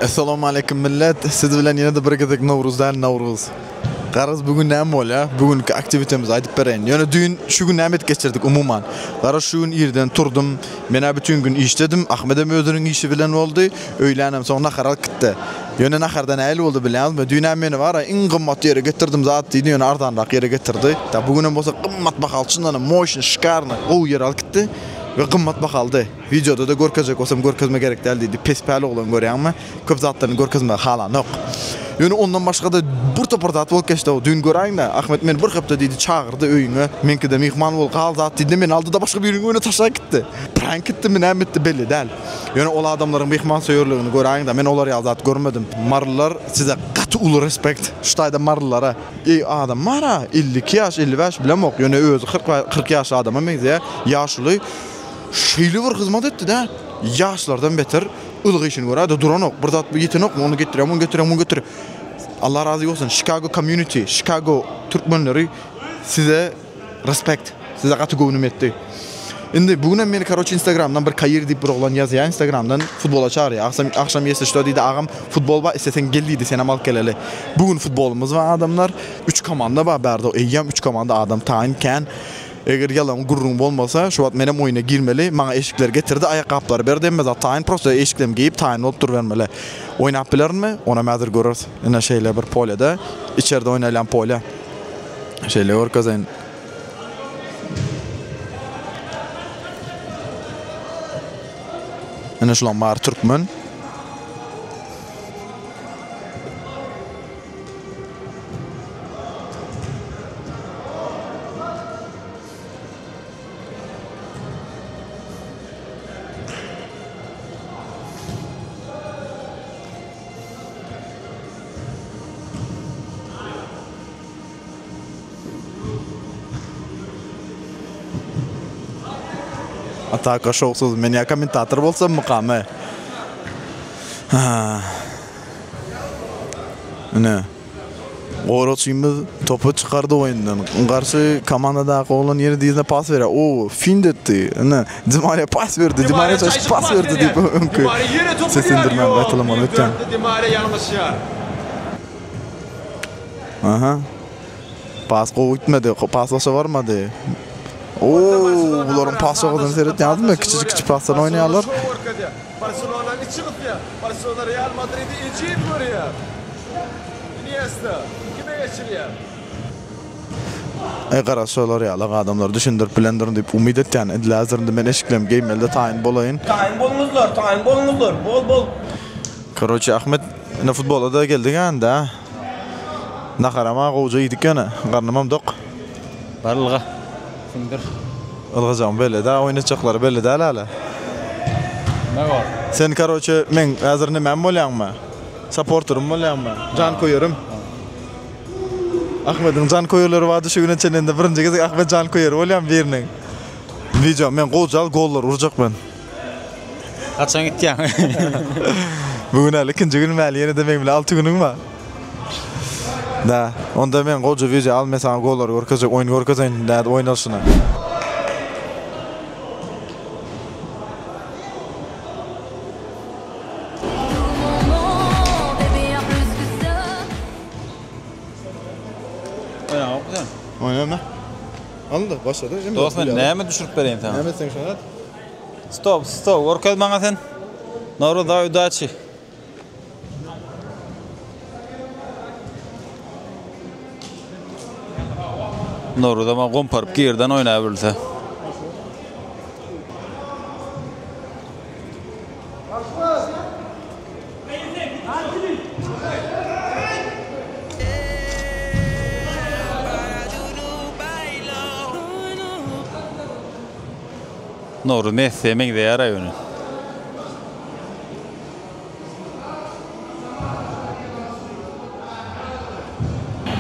Assalomu alaykum millat. Siz bilan yana bir ketek Nowruzdan Nowruz. Qarız bugun nima bo'la? Bugungi aktivitamizni aytib berayin. Yana dün shu kun nima kechirdik umuman. Qarız shu kun yerdan turdim. Mena bütün gün ishladim. Ahmedem o'zining ishi bilan bo'ldi. O'ylanam, so'ngra qarar ketdi. Yana nahardan ayl bo'ldi bilasizmi? Dün ham meni var, eng qimmat yerga getirdim zot deydi, yana arzonroq yerga getirdi. Ta bugun ham bo'lsa qimmat baholchidan moshina shkarni u yer olib ketdi. Ve qimmat bahaldı. Videoda da görkezek olsam görkezme gerek deydi. Pespali olan görýärmi? Köp zatlarını görkezme halan yok. Yani ondan başka da bir topardat bol geçti o. Dün görəyin de Ahmet men bir hafta deydi çağırdı öyüňe. Menki de mehman bol qal zat deydi. Men aldı da başka bir ýerine öne taşa gitdi. Prank etdi men hem etdi belli däl. Yani ol adamların mehman söýürligini görəyin de men olary ýazat görmedim. Marlılar size gaty ulu respekt. Ştaýda marlylara. Ey adam mara 52 ýaş 55 bilemok. Yani özü 40 ýaş adam emekde ýaşly. Şeýle bir hyzmat etdi de yaşlardan beter ılgy işini görýär. Duranok, bir zat ýetenok, onu getirem. Allah razı olsun. Chicago community, Chicago Türkmenleri size respect, size gaty göwnüm etdi. Indi bugün meni karoç Instagramdan bir kayır diýip bir oglan ýazýar. Instagramdan futbola çağırýar. Akşam ýese şo diýdi, agam futbol ba istesen gel diýdi, sen amal keleli. Bugün futbolumuz var adamlar. 3 komanda bar berdi. Eýýam 3 komanda adam taýin kan. Eger yalan gurrun bolmasa, şu wagt menem oýuna girmeli, maňa eşikler getirdi, aýakkaplar berdi, emez taýin prosta eşiklerim giyip taýin bolup durbermeli. Oýnap bilermi? Ona mäzir görür. Ene şeýle bir polyada, içeride oýnaýlan polya. Şeýle görkezän. Ene şulan bar türkmen. Ataka şoksuz, men ya kommentator bolsam mukamy. Ne? Goroçymyz topu çıkardı oyundan. Karşı komandadaky olan ýeri diýene pas berer. O fin etdi. Ne? Dimare pas verdi. Dimare pas verdi diýip öňkü. Sesindirmem gaýtylamaly ötken. Dimare ýalňyşýar. Aha. Pas goýtmady. Paslaşa barmady. Buların pas soğudan seyret yazdım ya, küçük pastan oynayanlar. Barcelona'nın çıkıp ya, Barcelona Real Madrid'i inciyip görüyor. Iniesta, kime geçiriyor? Qarasılar ya, adamlar düşündürüp bilendirin deyip umid etýän. Edil hazırında men eşiklem geymelde taýin bolayın. Taýin bolunuzlar, bol. Karoçi Ahmet, ne futbola da geldik anda. Nakarama goýja ýedik ýene, garnymam dok. Barılga. Sindir. Algazam belli da, oýnaçaklar belli da hala. Ne var? Sen karoçi, men hazır näme bolýarmy? Supporterim bolýarmy? Jan koýarym. Ahmet'in jan koýarlary bardy şu güne çenende birinji kez Ahmet jan koýar bolýam biriniň. Video men gojal gollar urjak ben. Kaçan gitýän? Bugün hali ikinji gün mäli ýene demek bilen 6 günüň bar. Da, onda men goja video almasam gollar görkezek, oýun görkezen dädi oýnaşyna. Oynama. Aldı, başladı. Dostum, näme düşürüp bereyim tamam. Näme sen şonat? Stop, görkez maňa sen. Nowru da udaçy. Nowru da ma gomparıp girden oýnaýar bilse. Nowru Messi meňde ýaraý ony.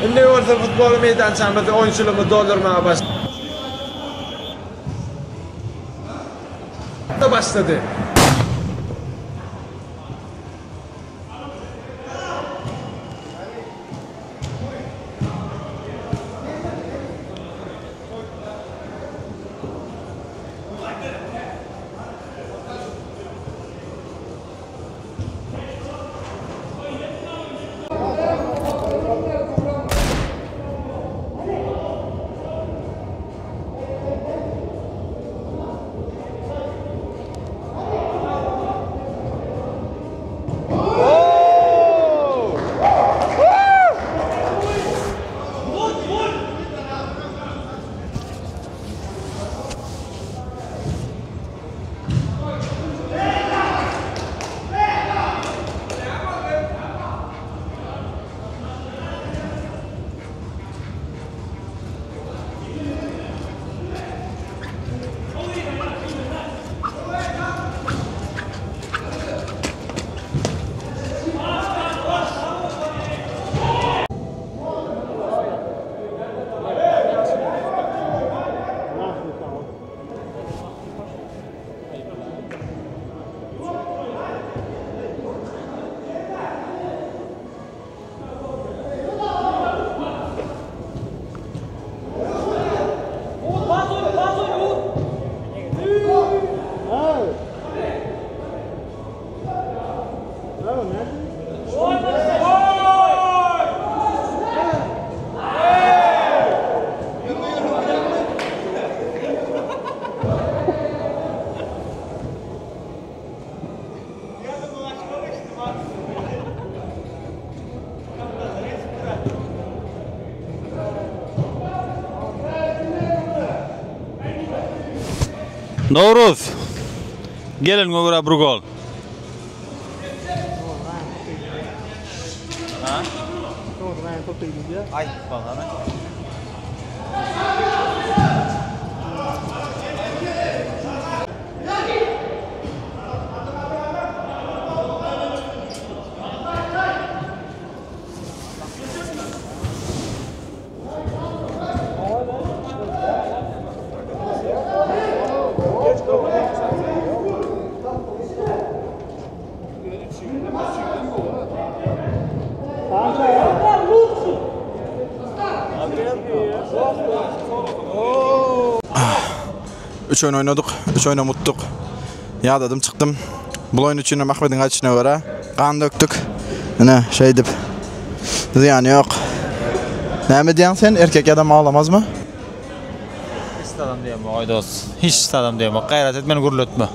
Indi orta futbol meydançamyzda oýunçylygymy doldurmaga başlady. Novruz. Gelin göre bir gol. Ha? Ay bakalım. Üç oyun oynadık, 3 oyuna muttuk. Ya dedim çıktım. Bu oyun için Mahmed'in açına göre kan döktük. Ne şey dip. Ziyanı yok. Ne mi diyorsun sen? Erkek adam ağlamaz mı? Hiç adam diyemem Aydos. Hiç adam diyemem. Gayret etmeni gurultma.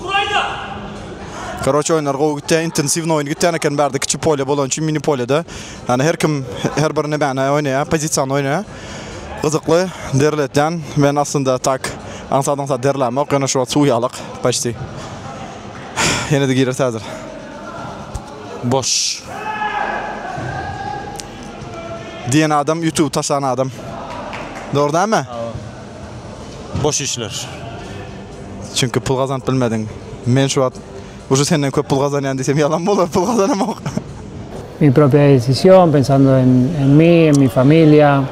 Короче oyunlar go gitti, intensivni oyun gitti. Anaken berdi kiçi polya bolan için mini polyada. Yani her kim her birine bana oynaya, pozisyon oynaya. Kızıklı derletten ben aslında tak ansadan derlem yok. Yani şu an suyalık başti. Yine de girer hazır. Boş. Diyen adam YouTube taşan adam. Doğru değil mi? Boş işler. Çünkü pul kazanıp bilmedin. Men şu an Ucu senden köp pul kazanayan desem yalan mı olur? Pul kazanamam. Mi propia decisión, pensando en mí, en mi familia.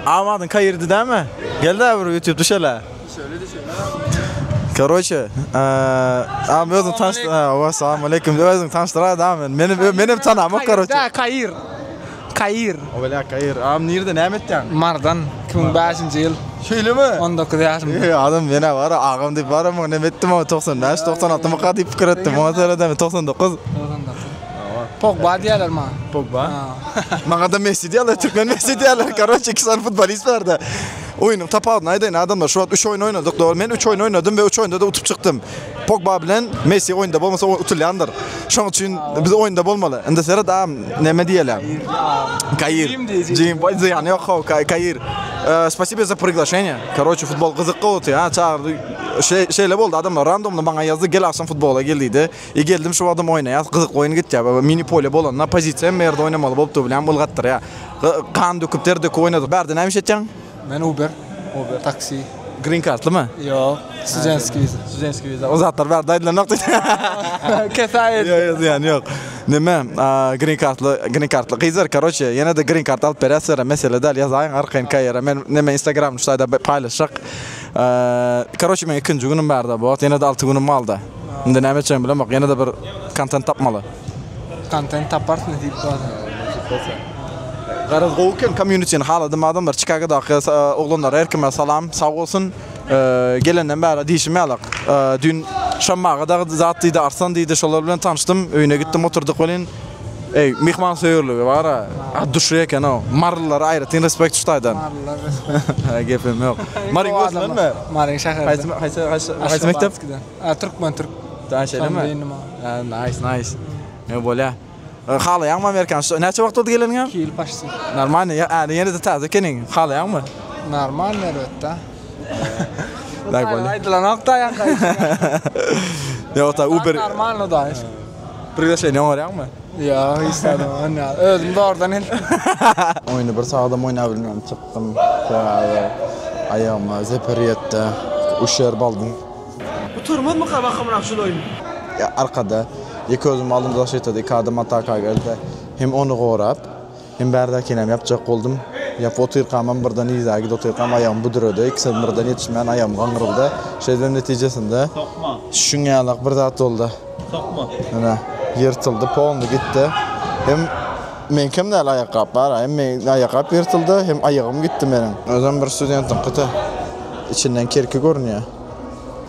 Almadın kayırdı değil mi? Geldi abi YouTube dışarı. Короче, abi özün tanıştı. Assalamu alaikum. Özün tanıştıra da mı? Benim tanımam короче. Da Kayır. Kayır. O böyle kayır. Am nerede ne ettin? Mardan 2005 yıl. Şöyle mi? 19 yaşım. Adam bana var, ağam deyip var ama ne ettim ama 95, 96 mı kadar fikir ettim. Ona söyle de 99. Pogba diyorlar ma. Pogba. Bana da Messi diyorlar, Türkmen Messi diyorlar. Короче, iki tane futbolist vardı. Oyunum tapağı neydi adamlar şu an 3 oyun oynadık doğru. Ben 3 oyun oynadım ve 3 oyunda da utup çıktım. Pogba bilen Messi oyunda olmasa utulayandır. Şu için biz oyunda olmalı. Ende sonra da ne diyelim? Kayır. Jim yani yok Kayır. Спасибо за приглашение. Короче, futbol kızık oldu ya. Çağırdı. Şeyle oldu adamlar randomla bana yazdı gel akşam futbola geldiydi. Geldim şu adam oynaya kızık oyun gitti ya. Mini pole bolanla pozisiya merde oynamalı boldu bilen bulgattır ya. Kan döküp derdek oynadık. Berdi neymiş edeceksin? Ben Uber. Taksi. Green cardlı mı? Yok. Studentski viza. Studentski viza. O zatlar verdi aydılar nokta. Kefayet. Yok yani yok. Nima? Green cardlı qizar, короче, yana da green card alıp berasizlar. Mesele dal yazayın arqayın kayera. Men nima Instagram şayda paylaşaq. Короче, men ikinci günüm barda bu. Yana da 6 günüm aldı. Indi näme üçin bilemek, yana da bir content tapmalı. Content taparsın deyip doğru. Garaz Goken community'nin haladım adamlar Chicago'daki oğlanlar herkeme salam, sağ olsun. Gelenden beri değişmeyelik. Dün Şammağa da zatlıydı, Arslan deydi, şolar bilen tanıştım. Öyüne gittim, oturduk olin. Mihman söyürlüğü var ha. Duşu eken o. Marlılar ayrı, tin respekt tutaydan. Marlılar respekt. Gefim yok. Marin gözmen mi? Marin şahırda. Haysi mektep? Türkmen Türk. Daha şey değil mi? Nice. Ne böyle? Halayan mı Amerikan? Neçe vakit oldu gelin ya? 2 yıl başsın. Normal ya. Yeni de taze kenin. Halayan mı? Normal nerede? Dak böyle. Haydi lan Oktay'an kayışı. Ya ota Uber. Normal o da. Prileşen ne var ya mı? Ya istedim onu. Öldüm de oradan el. Oyunu bir sağdan oynayabilmem. Çıktım. Ayağıma zeperiyette. Uşer baldım. Bu turmud mu kabakımrak şul oyun? Ya arkada. İki özüm aldım da şeytadi. İki adım ataka geldi. Hem onu qorap. Hem berdakinem yapacak oldum. Yap oturqamam birden izagi oturqam ayağım budurdu. İkisi birden yetişmeyen ayağım qanqırıldı. Şeyden neticesinde şunyalık bir zat oldu. Sokma. Ana yırtıldı, polnu gitti. Hem men kimde ayakkabı var, hem men ayakkabı yırtıldı, hem ayağım gitti benim. Özüm bir studentim qıta. İçinden kerki görünüyor.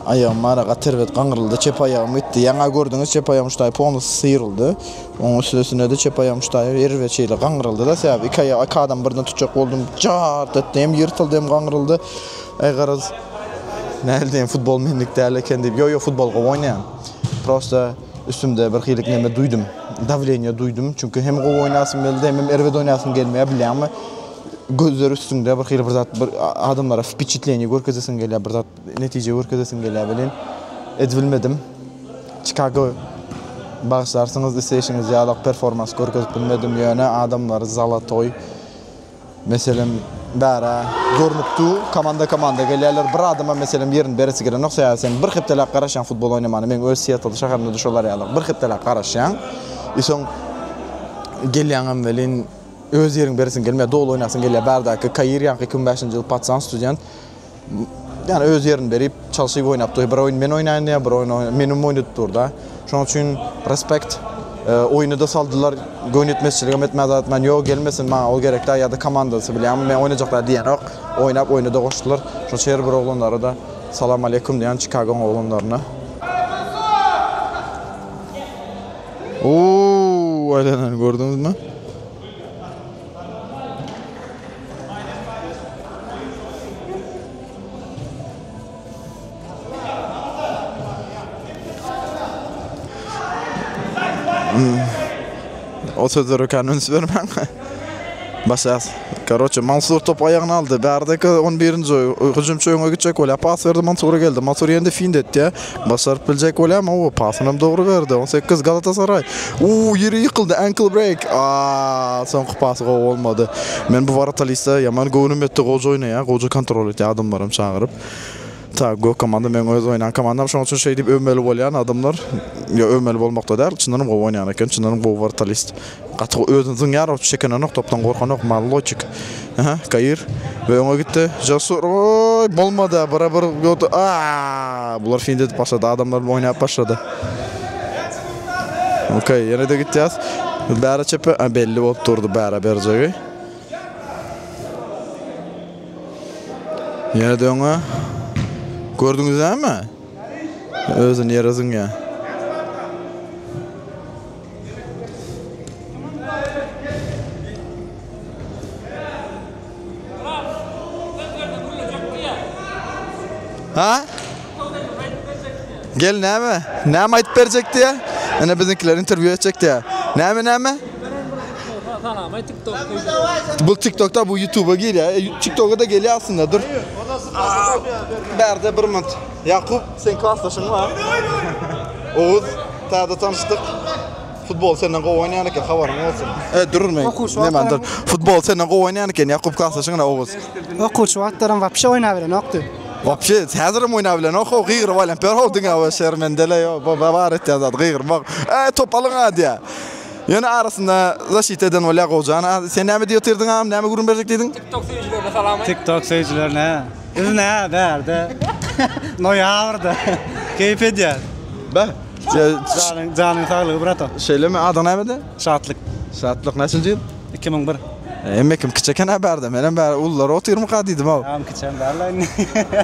Ayağım mara tervet qanqırıldı, çep ayağım gitti. Yana gördünüz çep ayağım ştay polnu sıyrıldı. Onun üstüne de çep ayağım ştay erve şeyle qanqırıldı da sebep iki adam birden tutacak oldum. Cart etdi, hem yırtıldı hem qanqırıldı. Ay qaraz. Nerede futbol menlik derleken deyip yo futbolga oynayan. Prosta üstümde bir xilik neme duydum. Davleniya duydum. Çünkü hem o oynasım geldi hem ervede oynasım gelmeye bile ama gözler üstünde bir xilik bir zat bir adamlara впечатление görkezesin geliyor bir zat netice görkezesin geliyor bilen edilmedim. Chicago bağışlarsınız isteşiniz yalak performans görkezip bilmedim yani adamlar Zalatoy mesela bara görnüptü komanda gelýärler bir adama mesela yerin beresi gelen noksa sen bir hepdelak garaşan futbol oynamany men öz Seattle şaharynda düşolar ýalyk bir hepdelak garaşan isoň gelýäňem welin öz yerin beresin gelme dol oynasın gelýär bardaki Kayir ýa 25-nji ýyl patsan student yani öz yerini berip çalışyp oynapdy bir oyun men oynayyn ýa bir oyun menim oynayıp durda şoň üçin respekt oyunu da saldılar yönetmesçilik etmez men yok gelmesin ma o gerek da ya da komandası bile ama men oynayacaklar diýen ok oynap oyunda goşdular şu şeýer bir oğlanlara da salam aleykum diýen Chicago oğlanlaryna aylanan gördünüz mü? O sözleri kanunuz vermem. Başas. Короче, Mansur top ayağına aldı. Berdeki 11-nji hüjümçi öňe gitjek ola pas berdi Mansur'a geldi. Mansur ýende find etdi. Başaryp biljek ola ama o pasyny dogry berdi. 18 Galatasaray. Yeri yıkıldı. Ankle break. Soňky pasy olmady. Men bu waratalista ýaman göwnüm etdi goja oýnaýa. Goja kontrol etdi adamlarym çağırıp. Go komanda men öz oynan komandam şoň üçin şey diýip öwmeli bolýan adamlar ýa öwmeli bolmakda däl çyndanam go oýnayan eken çyndanam go wartalist gaty özüň ýaryp çekenanok topdan gorkanok malloçik Kayir we öňe gitdi Jasur bolmady barabar bular findet başlady adamlar oýnap başlady okey ýene de gitdi bära çepe belli bolup durdy bära berjegi ýene de öňe gördünüz mi? Özün yarazın ya. Ha? Gel näme? Näme aýtyp berjekdi ya? Ana bizimkiler interview etjekdi ya. Näme? Bu TikTok'ta bu YouTube'a gir ya. TikTok'a da geliyor aslında dur. Berde bir minut. Yakup sen klassdaşın var. Oğuz taýda tanıştık. Futbol senden go oynayan eken habarym bolsun. Dururmayın. Nemen dur. Futbol senden go oynayan eken Yakup klassdaşın Oğuz. Okuş wagtlaryň wapşa oýnabilen okdy. Вообще, häzirim oynabilen oku gyýry bolan. Per howdyň awa şermendele yo. Babar etdi azat gyýry bak. Top alyň hadi. Yana arasında zaşit eden ola qojan. Sen näme diýip oturdun am? Näme gurun berjek dedin? TikTok seyircilerine. Biz ne derdi? Noyavrda. Keyif ediyor. Ba. Canın sağlığı brato. Şeýleme adan näme? Şatlık. Şatlyk näçinji ýyl? 2001. Emme kim kiçeken haberdi. Menen bäri ullar oturmy qadydım aw. Am kiçen derler.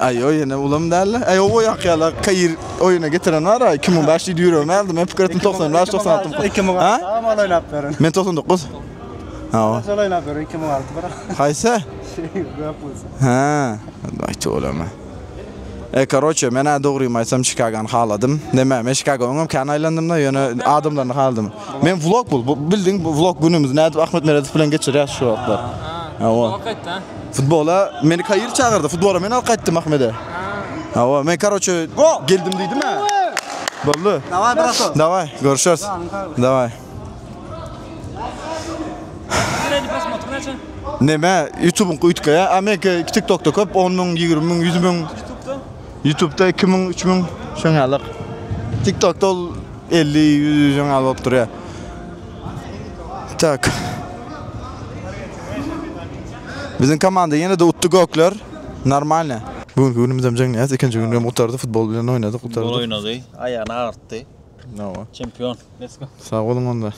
Ay oyuna ulam derler. Ay o ýakýala kayır oyuna getiren var ay 2005 euro meldim. Men pikir etdim 90, 96. 2000. Ha? Ama oynap verin. Men 99. Ha. Nasıl oynap verin 2006 bırak. Haysa? Ha. Ayt olama. Короче, men dogry aýtsam Chicago'ny haladım. Näme? Men Chicago'ňam kan aylandymda ýöne adamlaryny haladım. Men vlog bul. Bildiň bu vlog günümüz näde Ahmet Meredov bilen geçirýär şu wagtlar. Ha. Futbola meni kayır çağırdı. Futbola men al qaytdym Ahmede. Ha, men короче geldim diýdim ha. Boldy. Davay brato. Davay, görüşürüz. Davay. Näme? YouTube'un kuýtkaýa, Amerika TikTok'da köp 10 000, 20 000, 100 000. YouTube'da 2 000, 3 000 şoňalyk. TikTok'da 50, 100 şoňalyk bolup durýar. Tak. Bizim komanda yine de uttu goklar. Normalne. Bugün günümüzde jengňäs ikinji günde mutarda futbol bilen oynadyk, Futbol oynadı. Ayağını ağarttı. No. Çempion. Let's go. Sağ olun onda.